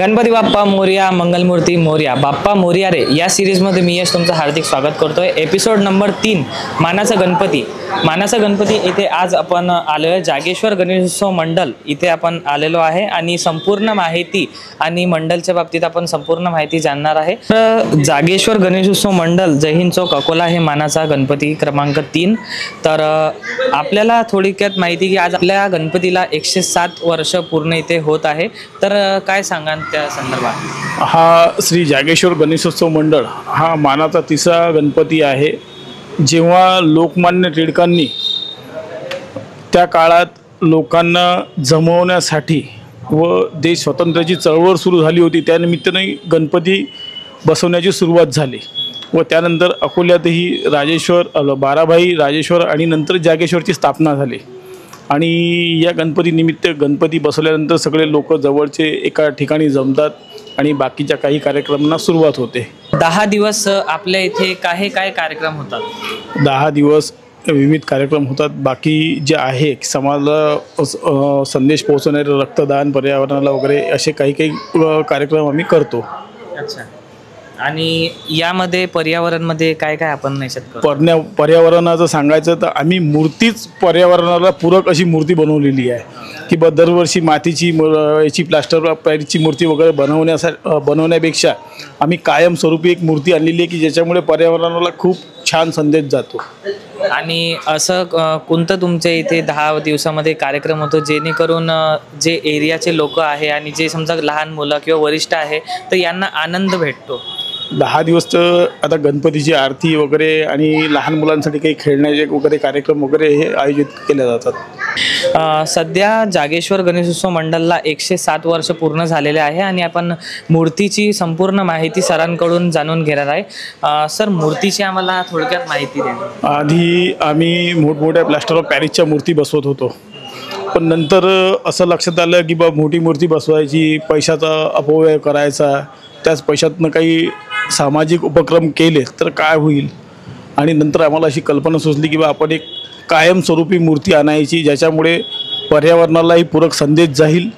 गणपती बाप्पा मोरया, मंगलमूर्ती मोरया, बाप्पा मोरया रे या सिरीजमध्ये मी यश तुमचं हार्दिक स्वागत करतोय। एपिसोड नंबर 3 मानाचा गणपती। मानाचा गणपती इथे आज आपण आलो आहे जागेश्वर गणेशोत्सव मंडल इथे आपण आलेलो आहे आणि संपूर्ण माहिती आणि मंडलच्या बाबतीत आपण संपूर्ण माहिती जाणणार आहे। तर जागेश्वर गणेशोत्सव मंडल जय हिंद चौक अकोला हे मानाचा गणपती क्रमांक 3। तर आपल्याला थोडक्यात माहिती की आज आपल्या गणपतीला 107 वर्ष पूर्ण इथे होत आहे। तर काय सांगा त्या संदर्भात? हा श्री जागेश्वर गणेशोत्सव मंडळ हा मानाचा 3रा गणपती आहे। जेव्हा लोकमान्य टिळकांनी त्या काळात लोकांना जमवण्यासाठी व देश स्वातंत्र्याची चळवळ सुरू झाली होती त्यानिमित्ताने गणपती बसवण्याची सुरुवात झाली व त्यानंतर अकोल्यातही राजेश्वर बाराभाई राजेश्वर आणि नंतर जागेश्वरची स्थापना झाली। आणि या गणपतीनिमित्त गणपती बसवल्यानंतर सगळे लोक जवळचे एका ठिकाणी जमतात आणि बाकीच्या काही कार्यक्रमांना सुरुवात होते। 10 दिवस आपल्या इथे काय कार्यक्रम होतात? 10 दिवस विविध कार्यक्रम होतात। बाकी जे आहे समाजाला संदेश पोहोचवणारे रक्तदान, पर्यावरणाला वगैरे असे काही कार्यक्रम आम्ही करतो। अच्छा। आणि यामध्ये पर्यावरणमध्ये काय आपण निश्चित करतो? पर्यावरणाचं सांगायचं तर आम्ही मूर्तीच पर्यावरणाला पूरक अशी मूर्ती बनवलेली आहे की दरवर्षी मातीची याची प्लास्टर पॅरिसची मूर्ती वगैरे बनवण्यापेक्षा आम्ही कायमस्वरूपी एक मूर्ती आणलेली आहे की ज्याच्यामुळे पर्यावरणाला खूप छान संदेश जातो। आणि असं कोणतं तुमच्या इथे 10 दिवसामध्ये कार्यक्रम होतो जेणेकरून जे एरियाचे लोक आहे आणि जे समजा लहान मुलं किंवा वरिष्ठ आहे तर यांना आनंद भेटतो? 10 दिवस तर आता गणपतीची आरती वगैरे आणि लहान मुलांसाठी काही खेळण्याचे वगैरे कार्यक्रम वगैरे हे आयोजित केले जातात। सध्या जागेश्वर गणेशोत्सव मंडळला 107 वर्ष पूर्ण झालेले आहे आणि आपण मूर्तीची संपूर्ण माहिती सरांकडून जाणून घेणार आहे। सर, मूर्तीची आम्हाला थोडक्यात माहिती द्या। आधी आम्ही मोठमोठ्या प्लास्टर ऑफ पॅरिसच्या मूर्ती बसवत होतो, पण नंतर असं लक्षात आलं की मोठी मूर्ती बसवायची, पैशाचा अपव्यय करायचा, त्याच पैशातनं काही सामाजिक उपक्रम केले तर काय होईल। आणि नंतर आम्हाला अशी कल्पना सुचली की आपण एक कायमस्वरूपी मूर्ती आणायची ज्याच्यामुळे पर्यावरणालाही पूरक संदेश जाईल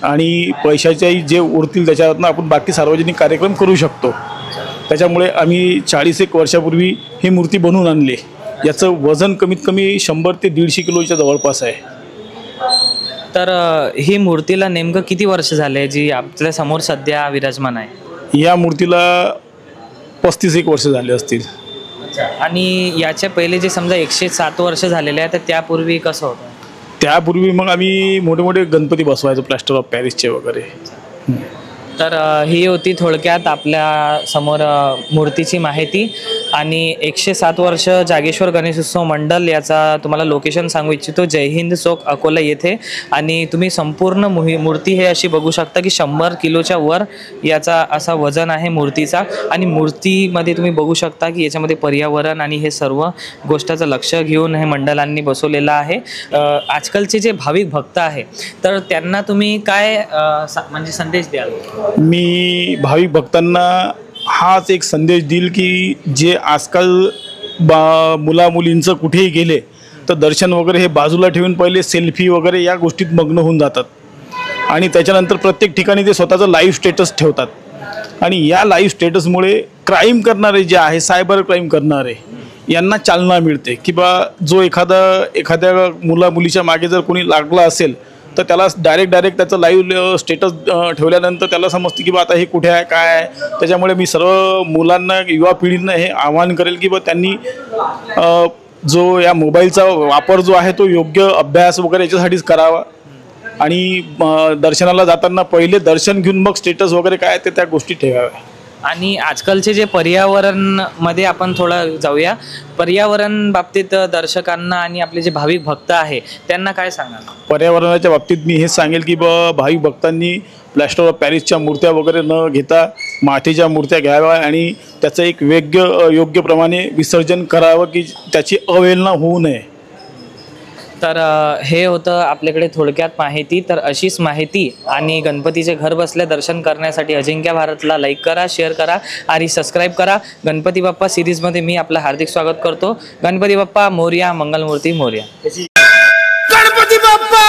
आणि पैशाच्याही जे उरतील त्याच्यातनं आपण बाकी सार्वजनिक कार्यक्रम करू शकतो। त्याच्यामुळे आम्ही 40 वर्षापूर्वी ही मूर्ती बनवून आणली। याचं वजन कमीत कमी 100 ते 150 किलोच्या जवळपास आहे। तर ही मूर्तीला नेमकं किती वर्ष झाले जी आपल्या समोर सध्या विराजमान आहे? या मूर्तीला 35 वर्ष झाले असतील। आणि याच्या पहिले जे समजा 107 वर्ष झालेले आहे तर त्यापूर्वी कसं होतं? त्यापूर्वी मग आम्ही मोठे मोठे गणपती बसवायचो प्लास्टर ऑफ पॅरिसचे वगैरे। तर ही होती थोडक्यात आपल्या समोर मूर्तीची माहिती। आणि 107 वर्ष जागेश्वर गणेशोत्सव मंडळ याचा तुम्हाला लोकेशन सांगू इच्छितो, जय हिंद चौक अकोला येथे। आणि तुम्ही संपूर्ण मूर्ती हे अशी बघू शकता की 100 किलोच्या वर याचा असा वजन आहे मूर्तीचा। आणि मूर्तीमध्ये तुम्ही बघू शकता की याच्यामध्ये पर्यावरण आणि हे सर्व गोष्टीचं लक्ष घेऊन हे मंडळांनी बसवलेलं आहे। आजकालचे जे भाविक भक्त आहे तर त्यांना तुम्ही काय म्हणजे संदेश द्याल? मी भाविक भक्तांना हाच एक संदेश देईल की जे आजकाल मुलामुलींचं कुठेही गेले तर दर्शन वगैरे हे बाजूला ठेवून पहिले सेल्फी वगैरे या गोष्टीत मग्न होऊन जातात आणि त्याच्यानंतर प्रत्येक ठिकाणी ते स्वतःचं लाईव्ह स्टेटस ठेवतात। आणि या लाईव्ह स्टेटसमुळे क्राईम करणारे जे आहे, सायबर क्राईम करणारे यांना चालना मिळते की जो एखाद्या मुलामुलीच्या मागे जर कोणी लागला असेल तर त्याला डायरेक्ट त्याचं लाईव्ह स्टेटस ठेवल्यानंतर त्याला समजते की आता हे कुठे आहे काय आहे। त्याच्यामुळे मी सर्व मुलांना, युवा पिढींना हे आवाहन करेल की त्यांनी जो या मोबाईलचा वापर जो आहे तो योग्य अभ्यास वगैरे याच्यासाठीच करावा आणि दर्शनाला जाताना पहिले दर्शन घेऊन मग स्टेटस वगैरे काय ते त्या गोष्टी ठेवाव्या। आणि आजकालचे जे पर्यावरणमध्ये आपण थोडं जाऊया, पर्यावरण बाबतीत दर्शकांना आणि आपले जे भाविक भक्त आहे त्यांना काय सांगाल? पर्यावरणाच्या बाबतीत मी हेच सांगेल की भाविक भक्तांनी प्लास्टर ऑफ पॅरिसच्या मूर्त्या वगैरे न घेता मातीच्या मूर्त्या घ्याव्या आणि त्याचं एक योग्यप्रमाणे विसर्जन करावं की त्याची अवहेलना होऊ नये। तर हे होतं आपल्याकडे थोडक्यात माहिती। तर अशीच माहिती आणि गणपतीचे घर बसल्या दर्शन करण्यासाठी अजिंक्य भारतला लाईक करा, शेअर करा आणि सबस्क्राईब करा। गणपती बाप्पा सिरीजमध्ये मी आपलं हार्दिक स्वागत करतो। गणपती बाप्पा मोरया, मंगलमूर्ती मोरया। गणपती बाप्पा